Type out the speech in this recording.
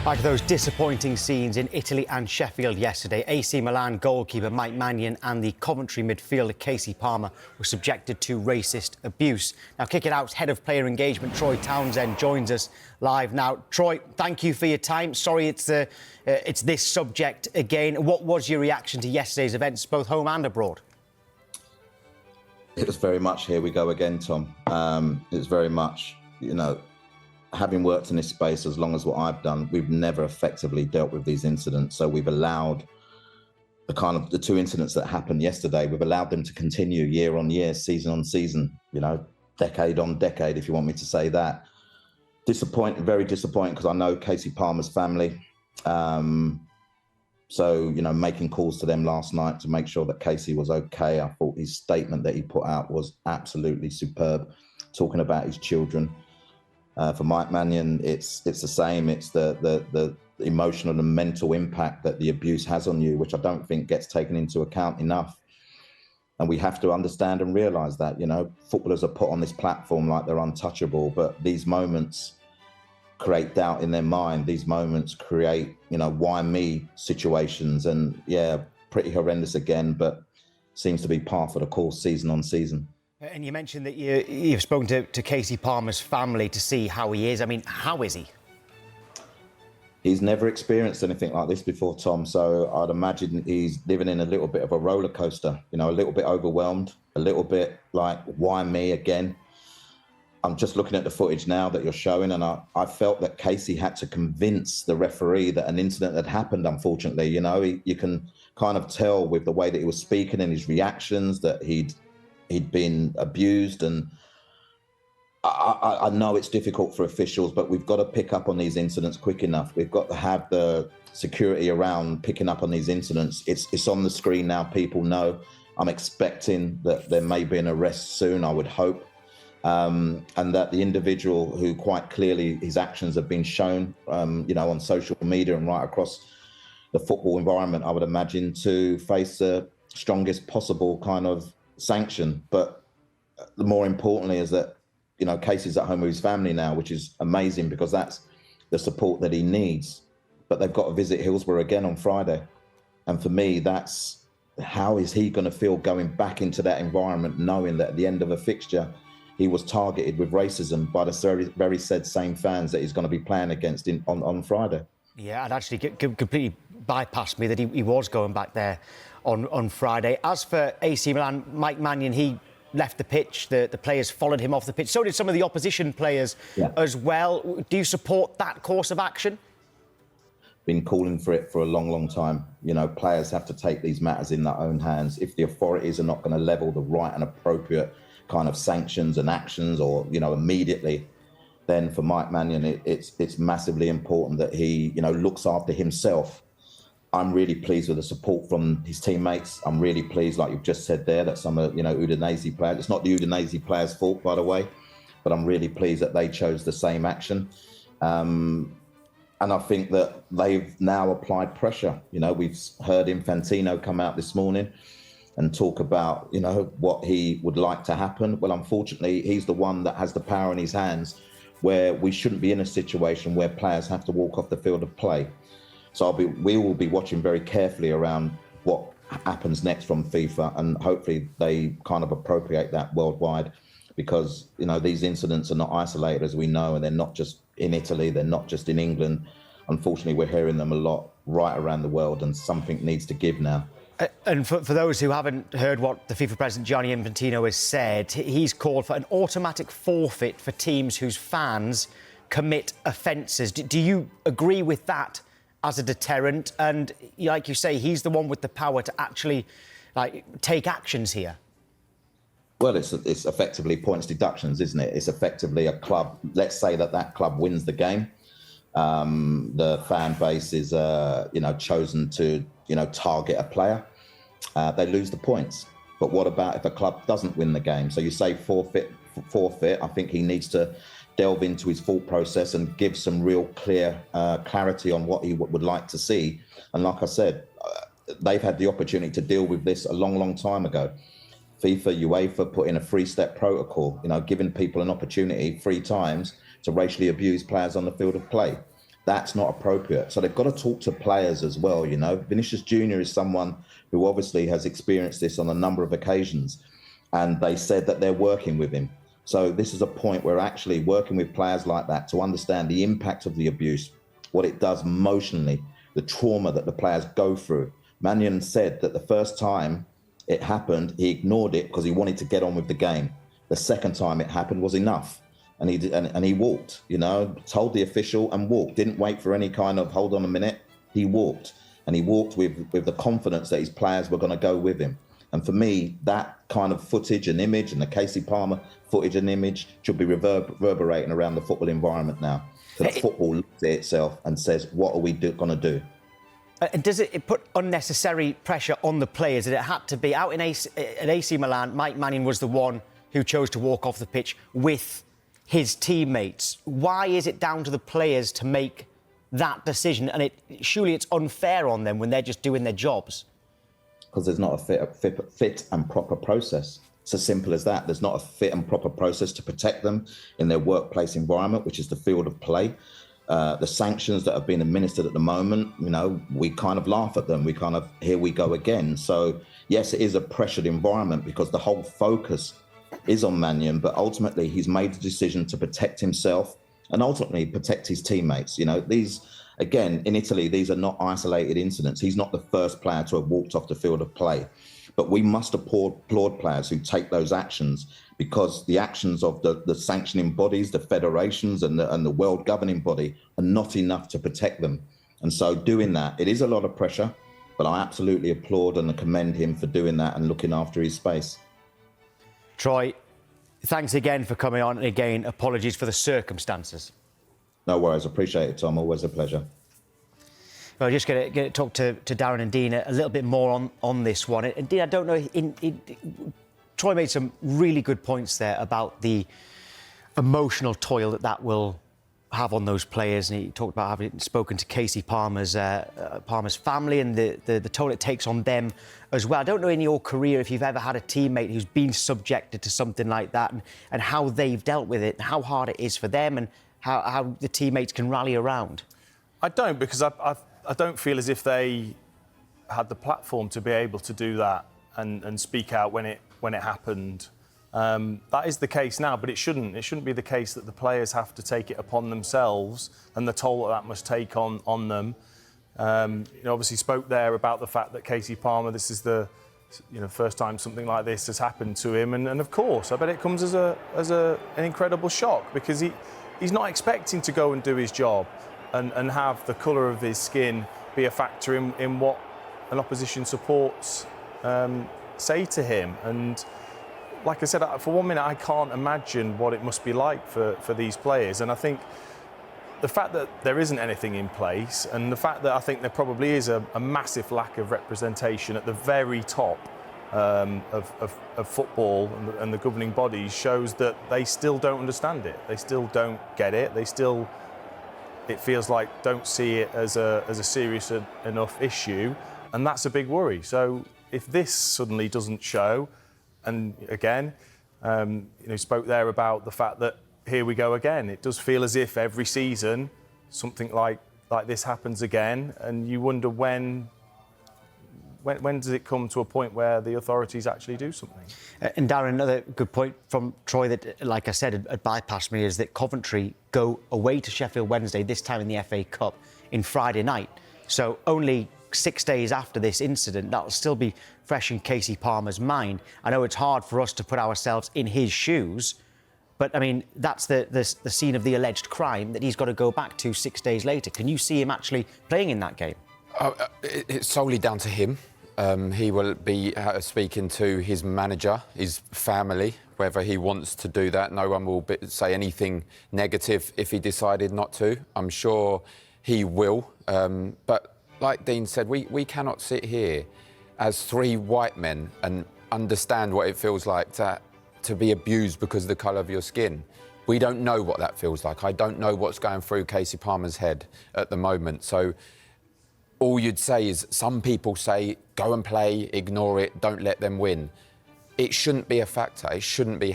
Like those disappointing scenes in Italy and Sheffield yesterday, AC Milan goalkeeper Maignan and the Coventry midfielder Casey Palmer were subjected to racist abuse. Now, Kick It Out's head of player engagement, Troy Townsend, joins us live now. Troy, thank you for your time. Sorry it's this subject again. What was your reaction to yesterday's events, both home and abroad? It was very much here we go again, Tom. It was very much, having worked in this space as long as what I've done, we've never effectively dealt with these incidents. So we've allowed the two incidents that happened yesterday, we've allowed them to continue year on year, season on season, decade on decade, if you want me to say that. Disappointing, very disappointing, because I know Casey Palmer's family. So, making calls to them last night to make sure that Casey was okay. I thought his statement that he put out was absolutely superb, talking about his children. For Maignan, it's the same. It's the emotional and mental impact that the abuse has on you, which I don't think gets taken into account enough. And we have to understand and realise that, footballers are put on this platform like they're untouchable, but these moments create doubt in their mind. These moments create, why me situations. And yeah, pretty horrendous again, but seems to be par for the course season on season. And you mentioned that you've spoken to Casey Palmer's family to see how he is. I mean, how is he? He's never experienced anything like this before, Tom. So I'd imagine he's living in a little bit of a roller coaster, a little bit overwhelmed, a little bit like, why me again? I'm just looking at the footage now that you're showing, and I felt that Casey had to convince the referee that an incident had happened, unfortunately. You can kind of tell with the way that he was speaking and his reactions that he'd been abused. And I know it's difficult for officials, but we've got to pick up on these incidents quick enough. We've got to have the security around picking up on these incidents. It's on the screen now, people know. I'm expecting that there may be an arrest soon, I would hope. And that the individual who quite clearly his actions have been shown, on social media and right across the football environment, I would imagine, to face the strongest possible kind of sanction. But more importantly is that, Casey's at home with his family now, which is amazing because that's the support that he needs. But they've got to visit Hillsborough again on Friday. And for me, that's how is he going to feel going back into that environment, knowing that at the end of a fixture, he was targeted with racism by the very said same fans that he's going to be playing against on Friday. Yeah, I'd actually completely bypassed me that he was going back there on Friday. As for AC Milan, Maignan, he left the pitch. The players followed him off the pitch. So did some of the opposition players as well. Do you support that course of action? Been calling for it for a long, long time. Players have to take these matters in their own hands. If the authorities are not going to level the right and appropriate kind of sanctions and actions or, immediately, then for Maignan, it's massively important that he, looks after himself. I'm really pleased with the support from his teammates. I'm really pleased, like you've just said there, that some of, Udinese players, it's not the Udinese players' fault, by the way, but I'm really pleased that they chose the same action. And I think that they've now applied pressure. We've heard Infantino come out this morning and talk about, what he would like to happen. Well, unfortunately, he's the one that has the power in his hands where we shouldn't be in a situation where players have to walk off the field of play. So we will be watching very carefully around what happens next from FIFA, and hopefully they kind of appropriate that worldwide because, these incidents are not isolated, as we know, and they're not just in Italy, they're not just in England. Unfortunately, we're hearing them a lot right around the world, and something needs to give now. And for those who haven't heard what the FIFA president, Gianni Infantino, has said, he's called for an automatic forfeit for teams whose fans commit offences. Do you agree with that as a deterrent? And like you say, he's the one with the power to actually take actions here. Well, it's effectively points deductions, isn't it? It's effectively a club. Let's say that club wins the game. The fan base is, chosen to, target a player. They lose the points. But what about if a club doesn't win the game? So you say forfeit. I think he needs to delve into his thought process and give some real clear clarity on what he would like to see. And like I said, they've had the opportunity to deal with this a long, long time ago. FIFA, UEFA put in a 3-step protocol, giving people an opportunity 3 times to racially abuse players on the field of play. That's not appropriate. So they've got to talk to players as well, you know. Vinicius Jr. is someone who obviously has experienced this on a number of occasions, and they said that they're working with him. So this is a point where actually working with players like that to understand the impact of the abuse, what it does emotionally, the trauma that the players go through. Maignan said that the first time it happened, he ignored it because he wanted to get on with the game. The second time it happened was enough. And he walked, you know, told the official and walked, didn't wait for any kind of hold on a minute. He walked, and he walked with the confidence that his players were going to go with him. And for me, that kind of footage and image, and the Casey Palmer footage and image, should be reverberating around the football environment now. So the football looks at itself and says, what are we going to do? And does it put unnecessary pressure on the players? That it had to be out at AC Milan, Maignan was the one who chose to walk off the pitch with his teammates. Why is it down to the players to make that decision? And surely it's unfair on them when they're just doing their jobs. Because there's not a fit and proper process. It's as simple as that. There's not a fit and proper process to protect them in their workplace environment, which is the field of play. The sanctions that have been administered at the moment, you know, we kind of laugh at them. We kind of, here we go again. So yes, it is a pressured environment because the whole focus is on Maignan, but ultimately he's made the decision to protect himself and ultimately protect his teammates. You know, these, again, in Italy, these are not isolated incidents. He's not the first player to have walked off the field of play, but we must applaud players who take those actions, because the actions of the sanctioning bodies, the federations and the world governing body are not enough to protect them. And so doing that, it is a lot of pressure, but I absolutely applaud and commend him for doing that and looking after his space. Troy, thanks again for coming on, and again, apologies for the circumstances. No worries, appreciate it, Tom. Always a pleasure. Well, just going to talk to Darren and Dean a little bit more on this one. And Dean, I don't know, Troy made some really good points there about the emotional toil that will have on those players, and he talked about having spoken to Casey Palmer's family and the toll it takes on them as well. I don't know in your career if you've ever had a teammate who's been subjected to something like that, and how they've dealt with it, and how hard it is for them, and how the teammates can rally around. I don't, because I don't feel as if they had the platform to be able to do that and speak out when it happened. That is the case now, but it shouldn't. It shouldn't be the case that the players have to take it upon themselves and the toll that must take on them. You know, obviously spoke there about the fact that Casey Palmer, this is the first time something like this has happened to him, and of course, I bet it comes as an incredible shock, because he's not expecting to go and do his job and have the colour of his skin be a factor in what an opposition supports say to him. And like I said, for 1 minute, I can't imagine what it must be like for these players. And I think the fact that there isn't anything in place, and the fact that I think there probably is a massive lack of representation at the very top of football and the governing bodies, shows that they still don't understand it. They still don't get it. They still, it feels like, don't see it as a serious enough issue. And that's a big worry. So if this suddenly doesn't show, and again, spoke there about the fact that here we go again. It does feel as if every season something like this happens again, and you wonder when does it come to a point where the authorities actually do something? And Darren, another good point from Troy that, like I said, had bypassed me, is that Coventry go away to Sheffield Wednesday, this time in the FA Cup, in Friday night. So only 6 days after this incident, that'll still be fresh in Casey Palmer's mind. I know it's hard for us to put ourselves in his shoes, but, I mean, that's the scene of the alleged crime that he's got to go back to 6 days later. Can you see him actually playing in that game? It's solely down to him. He will be speaking to his manager, his family, whether he wants to do that. No one will say anything negative if he decided not to. I'm sure he will. But like Dean said, we cannot sit here as three white men and understand what it feels like to be abused because of the colour of your skin. We don't know what that feels like. I don't know what's going through Casey Palmer's head at the moment. So all you'd say is, some people say, go and play, ignore it, don't let them win. It shouldn't be a factor. It shouldn't be